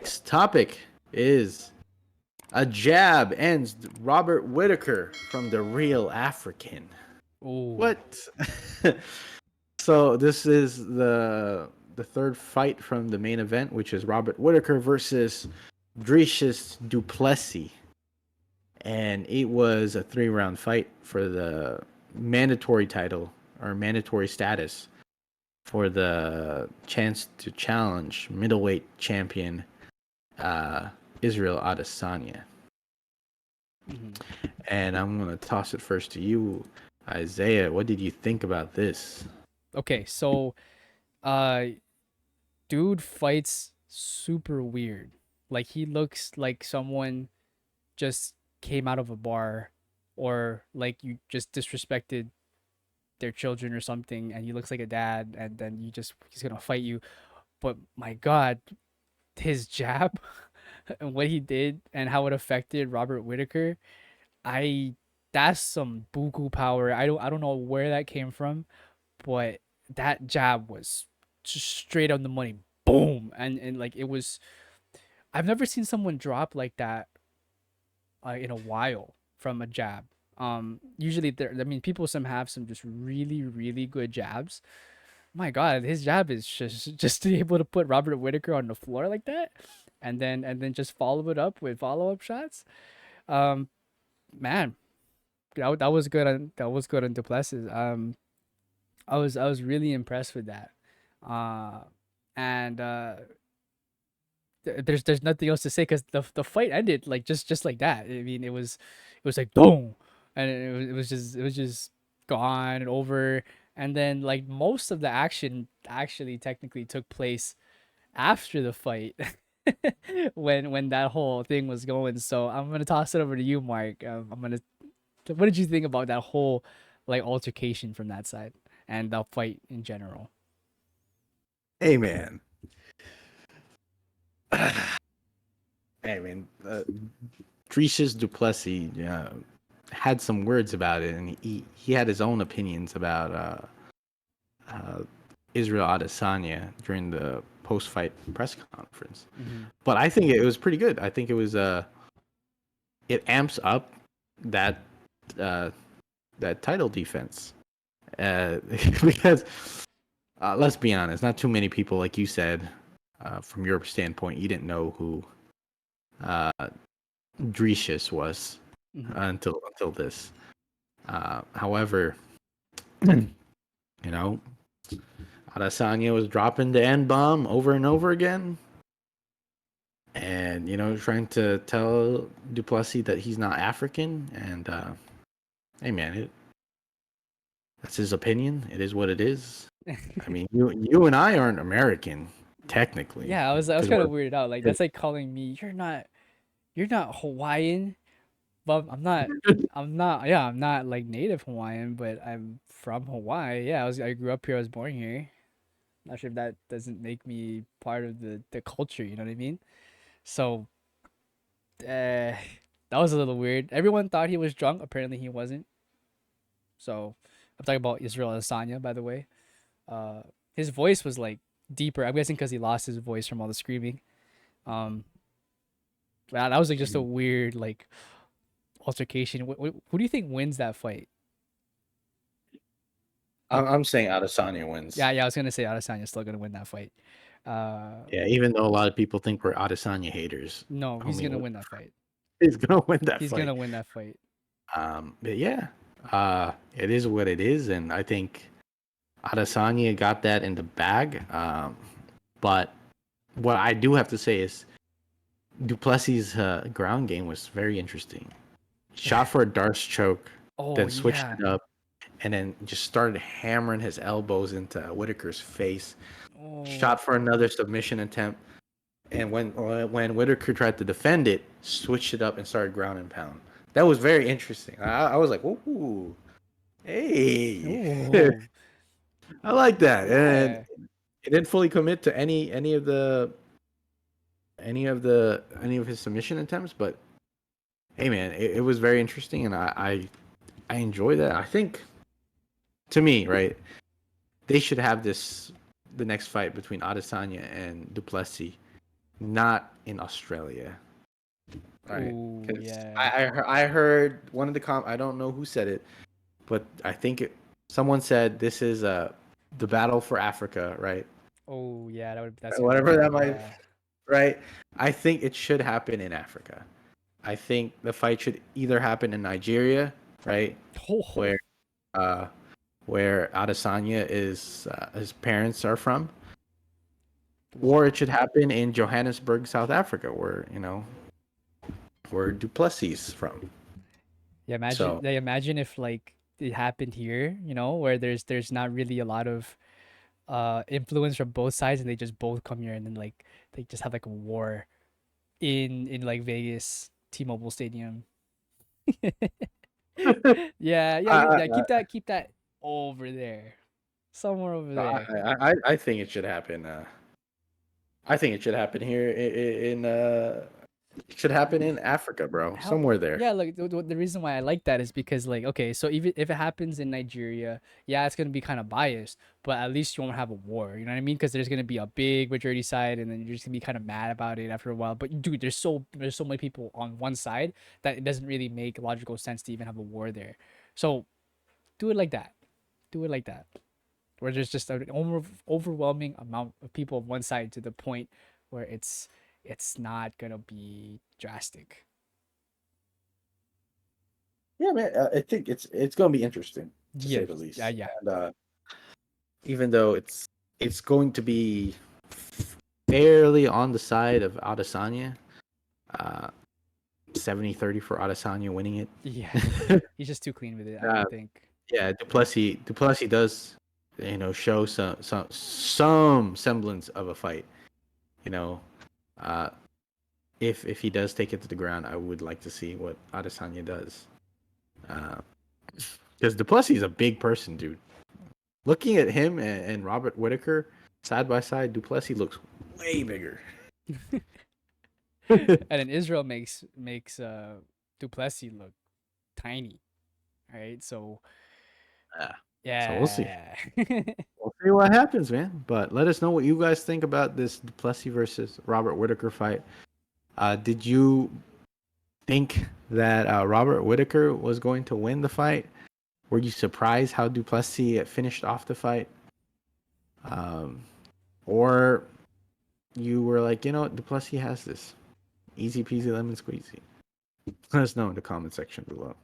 next topic is a jab ends Robert Whittaker from the Real African. Oh, What? So this is the third fight from the main event, which is Robert Whittaker versus Dricus du Plessis, and it was a 3-round fight for the mandatory title or mandatory status for the chance to challenge middleweight champion Israel Adesanya. mhm. And I'm gonna toss it first to you, Isaiah. What did you think about this? Okay. So, uh, dude fights super weird. Like he looks like someone just came out of a bar, or like you just disrespected their children or something, and he looks like a dad, and then he's gonna fight you. But my God, his jab and what he did and how it affected Robert Whittaker, I that's some buku power. I don't know where that came from, but that jab was just straight on the money. Boom. And like it was I've never seen someone drop like that in a while from a jab. Usually I mean people some have some just really really good jabs. My God, his jab is just to be able to put Robert Whittaker on the floor like that, and then just follow it up with follow up shots. Um, Man, that was good on Duplessis. I was really impressed with that. Uh, and there's nothing else to say because the fight ended like just like that. I mean, it was like boom, and it was just gone and over. And then like most of the action actually technically took place after the fight. When that whole thing was going. So I'm gonna toss it over to you, Mark. What did you think about that whole like altercation from that side and the fight in general? Hey man, hey man, Dricus du Plessis had some words about it, and he had his own opinions about Israel Adesanya during the post-fight press conference. Mm-hmm. But I think it was pretty good. I think it was it amps up that uh, that title defense because let's be honest, not too many people, like you said, from your standpoint, you didn't know who uh, Dricius was Mm-hmm. until this. However, you know, Adesanya was dropping the N bomb over and over again, and trying to tell Duplessis that he's not African. And hey, man, that's his opinion. It is what it is. I mean, you and I aren't American technically Yeah, I was because kind we're of weirded out. Like that's like calling me you're not Hawaiian, but I'm not yeah, I'm not like native Hawaiian, but I'm from Hawaii. Yeah, I grew up here, I was born here. Not sure if that doesn't make me part of the culture, you know what I mean? So that was a little weird. Everyone thought he was drunk, apparently he wasn't. So I'm talking about Israel Adesanya, by the way. Uh his voice was like deeper. I'm guessing because he lost his voice from all the screaming. Um that was like just a weird like altercation. Who do you think wins that fight? I'm saying Adesanya wins. Yeah, I was gonna say Adesanya's still gonna win that fight. Uh, Yeah, even though a lot of people think we're Adesanya haters, no, he's homie, gonna win that fight. he's gonna win that He's fight. gonna win that fight. But yeah, it is what it is, and I think Adesanya got that in the bag. But what I do have to say is Duplessis' ground game was very interesting. Shot for a Darce choke, Oh then switched yeah. it up, and then just started hammering his elbows into Whittaker's face. Oh Shot for another submission attempt, and when Whittaker tried to defend it, switched it up and started ground and pound. That was very interesting. I was like, ooh, hey, oh I like that. And yeah. he didn't fully commit to any of his submission attempts, but hey, man, it was very interesting, and I enjoy that. I think, to me, right, they should have the next fight between Adesanya and Duplessis not in Australia. Right? Oh Because yeah. I heard one of the I don't know who said it, but I think someone said this is the battle for Africa, right? Oh yeah. That's gonna be Whatever that fun. might, Yeah. right? I think it should happen in Africa. I think the fight should either happen in Nigeria, right, Oh, where uh, where Adesanya is his parents are from, or wow. it should happen in Johannesburg, South Africa, where where Duplessis is from. Yeah. Imagine. So Yeah. Imagine if like it happened here. Where there's not really a lot of influence from both sides, and they just both come here, and then like they just have like a war in like Vegas T-Mobile Stadium. Yeah, yeah, I, yeah. Keep that over there, somewhere over there. I think it should happen. I think it should happen here it should happen in Africa, bro, How? somewhere there. Yeah, like the reason why I like that is because like okay, so even if it happens in Nigeria, yeah, it's gonna be kind of biased, but at least you won't have a war. You know what I mean? Because there's gonna be a big majority side, and then you're just gonna be kind of mad about it after a while. But dude, there's so many people on one side that it doesn't really make logical sense to even have a war there. So do it like that. Do it like that. Where there's just an overwhelming amount of people on one side to the point where it's not gonna be drastic. Yeah, man. I think it's going to be interesting to Yeah, say the yeah, least. yeah, And even though it's going to be fairly on the side of Adesanya, uh, 70-30 for Adesanya winning yeah. it. He's just too clean with it, I uh, don't think. yeah, Duplessis does show some semblance of a fight. You know, uh, if he does take it to the ground, I would like to see what Adesanya does. Because Duplessis is a big person, dude. Looking at him and Robert Whittaker side by side, Duplessis looks way bigger. And then Israel makes Duplessis look tiny, right? So Yeah. So we'll see. yeah. We'll see what happens, man. But let us know what you guys think about this Duplessis versus Robert Whittaker fight. Did you think that Robert Whittaker was going to win the fight? Were you surprised how Duplessis finished off the fight? Um, or you were like, you know what, Duplessis has this. Easy peasy lemon squeezy. Let us know in the comment section below.